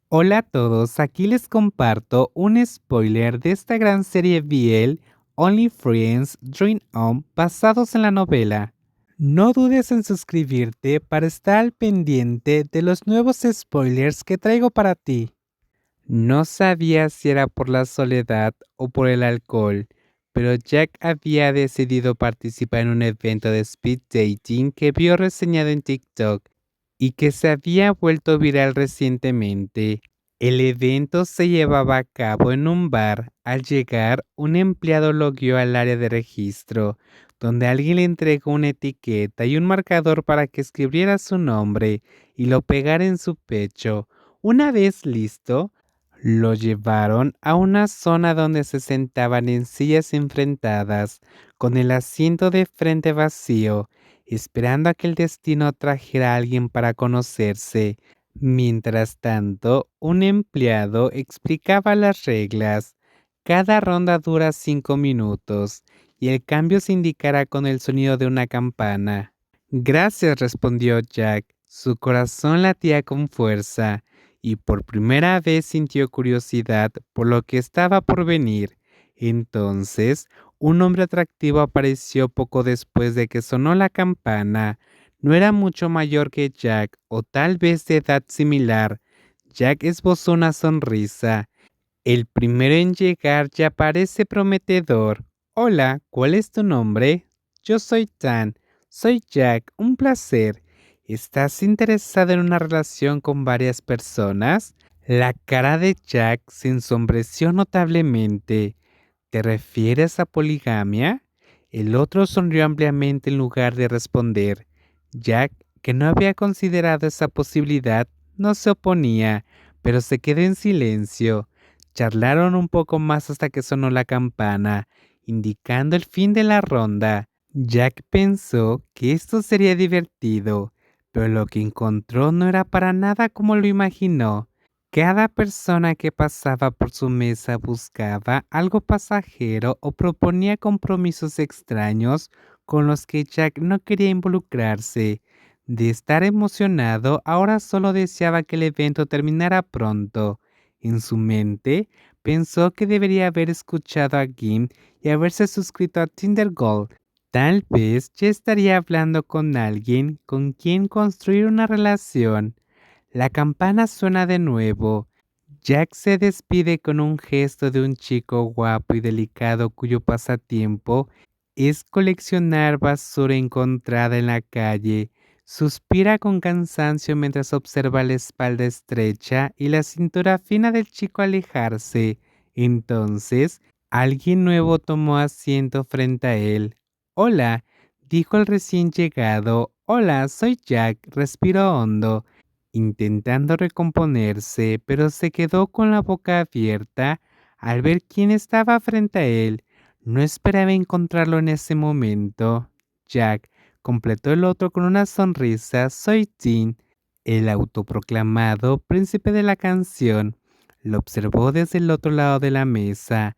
Hola a todos, aquí les comparto un spoiler de esta gran serie BL, Only Friends Dream On, basados en la novela. No dudes en suscribirte para estar al pendiente de los nuevos spoilers que traigo para ti. No sabía si era por la soledad o por el alcohol, pero Jack había decidido participar en un evento de speed dating que vio reseñado en TikTok y que se había vuelto viral recientemente. El evento se llevaba a cabo en un bar. Al llegar, un empleado lo guió al área de registro, donde alguien le entregó una etiqueta y un marcador para que escribiera su nombre y lo pegara en su pecho. Una vez listo, lo llevaron a una zona donde se sentaban en sillas enfrentadas, con el asiento de frente vacío, esperando a que el destino trajera a alguien para conocerse. Mientras tanto, un empleado explicaba las reglas. Cada ronda dura 5 minutos y el cambio se indicará con el sonido de una campana. Gracias, respondió Jack. Su corazón latía con fuerza y por primera vez sintió curiosidad por lo que estaba por venir. Entonces, un hombre atractivo apareció poco después de que sonó la campana. No era mucho mayor que Jack, o tal vez de edad similar. Jack esbozó una sonrisa. El primero en llegar ya parece prometedor. Hola, ¿cuál es tu nombre? Yo soy Tan. Soy Jack, un placer. ¿Estás interesado en una relación con varias personas? La cara de Jack se ensombreció notablemente. ¿Te refieres a poligamia? El otro sonrió ampliamente en lugar de responder. Jack, que no había considerado esa posibilidad, no se oponía, pero se quedó en silencio. Charlaron un poco más hasta que sonó la campana, indicando el fin de la ronda. Jack pensó que esto sería divertido, pero lo que encontró no era para nada como lo imaginó. Cada persona que pasaba por su mesa buscaba algo pasajero o proponía compromisos extraños con los que Jack no quería involucrarse. De estar emocionado, ahora solo deseaba que el evento terminara pronto. En su mente, pensó que debería haber escuchado a Kim y haberse suscrito a Tinder Gold. Tal vez ya estaría hablando con alguien con quien construir una relación. La campana suena de nuevo. Jack se despide con un gesto de un chico guapo y delicado cuyo pasatiempo es coleccionar basura encontrada en la calle. Suspira con cansancio mientras observa la espalda estrecha y la cintura fina del chico alejarse. Entonces, alguien nuevo tomó asiento frente a él. Hola, dijo el recién llegado. Hola, soy Jack. Respiró hondo intentando recomponerse, pero se quedó con la boca abierta al ver quién estaba frente a él. No esperaba encontrarlo en ese momento. Jack, completó el otro con una sonrisa. Soy Dean, el autoproclamado príncipe de la canción. Lo observó desde el otro lado de la mesa.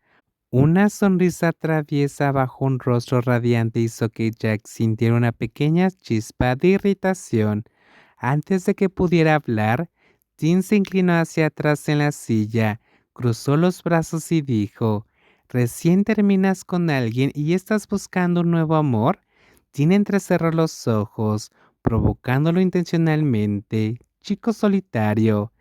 Una sonrisa traviesa bajo un rostro radiante hizo que Jack sintiera una pequeña chispa de irritación. Antes de que pudiera hablar, Tim se inclinó hacia atrás en la silla, cruzó los brazos y dijo, ¿recién terminas con alguien y estás buscando un nuevo amor? Tim entrecerró los ojos, provocándolo intencionalmente. Chico solitario.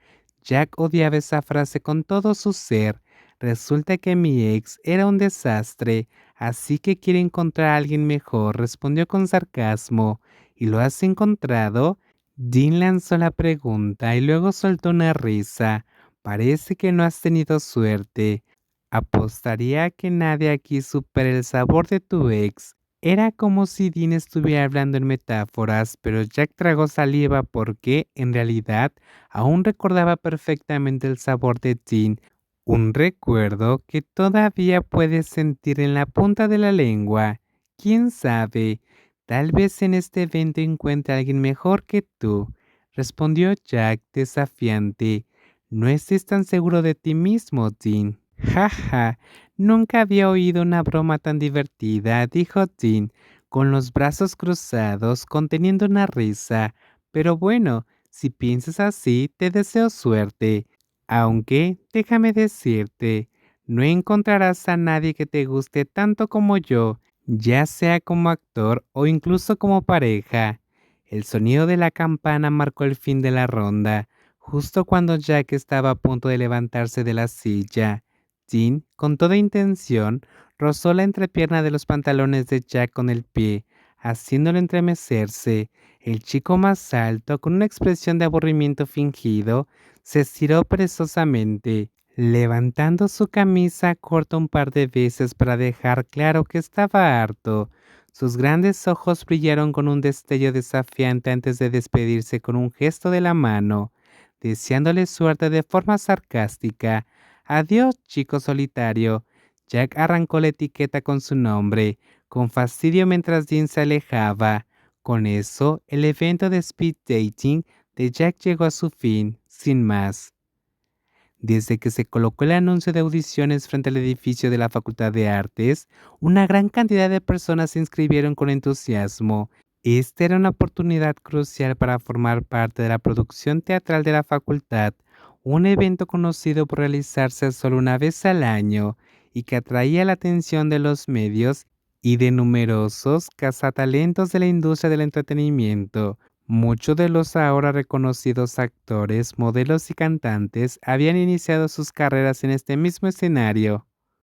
Jack odiaba esa frase con todo su ser. Resulta que mi ex era un desastre, así que quiere encontrar a alguien mejor, respondió con sarcasmo. ¿Y lo has encontrado? Dean lanzó la pregunta y luego soltó una risa. Parece que no has tenido suerte. Apostaría a que nadie aquí supere el sabor de tu ex. Era como si Dean estuviera hablando en metáforas, pero Jack tragó saliva porque, en realidad, aún recordaba perfectamente el sabor de Dean, un recuerdo que todavía puedes sentir en la punta de la lengua. ¿Quién sabe? Tal vez en este evento encuentre a alguien mejor que tú, respondió Jack desafiante. No estés tan seguro de ti mismo, Dean. Ja, nunca había oído una broma tan divertida, dijo Dean, con los brazos cruzados, conteniendo una risa. Pero bueno, si piensas así, te deseo suerte. Aunque, déjame decirte, no encontrarás a nadie que te guste tanto como yo, ya sea como actor o incluso como pareja. El sonido de la campana marcó el fin de la ronda, justo cuando Jack estaba a punto de levantarse de la silla. Jean, con toda intención, rozó la entrepierna de los pantalones de Jack con el pie, haciéndolo entremecerse. El chico más alto, con una expresión de aburrimiento fingido, se estiró perezosamente, levantando su camisa corta un par de veces para dejar claro que estaba harto. Sus grandes ojos brillaron con un destello desafiante antes de despedirse con un gesto de la mano, deseándole suerte de forma sarcástica. Adiós, chico solitario. Jack arrancó la etiqueta con su nombre, con fastidio mientras Dean se alejaba. Con eso, el evento de speed dating de Jack llegó a su fin, sin más. Desde que se colocó el anuncio de audiciones frente al edificio de la Facultad de Artes, una gran cantidad de personas se inscribieron con entusiasmo. Esta era una oportunidad crucial para formar parte de la producción teatral de la facultad, un evento conocido por realizarse solo una vez al año y que atraía la atención de los medios y de numerosos cazatalentos de la industria del entretenimiento. Muchos de los ahora reconocidos actores, modelos y cantantes habían iniciado sus carreras en este mismo escenario.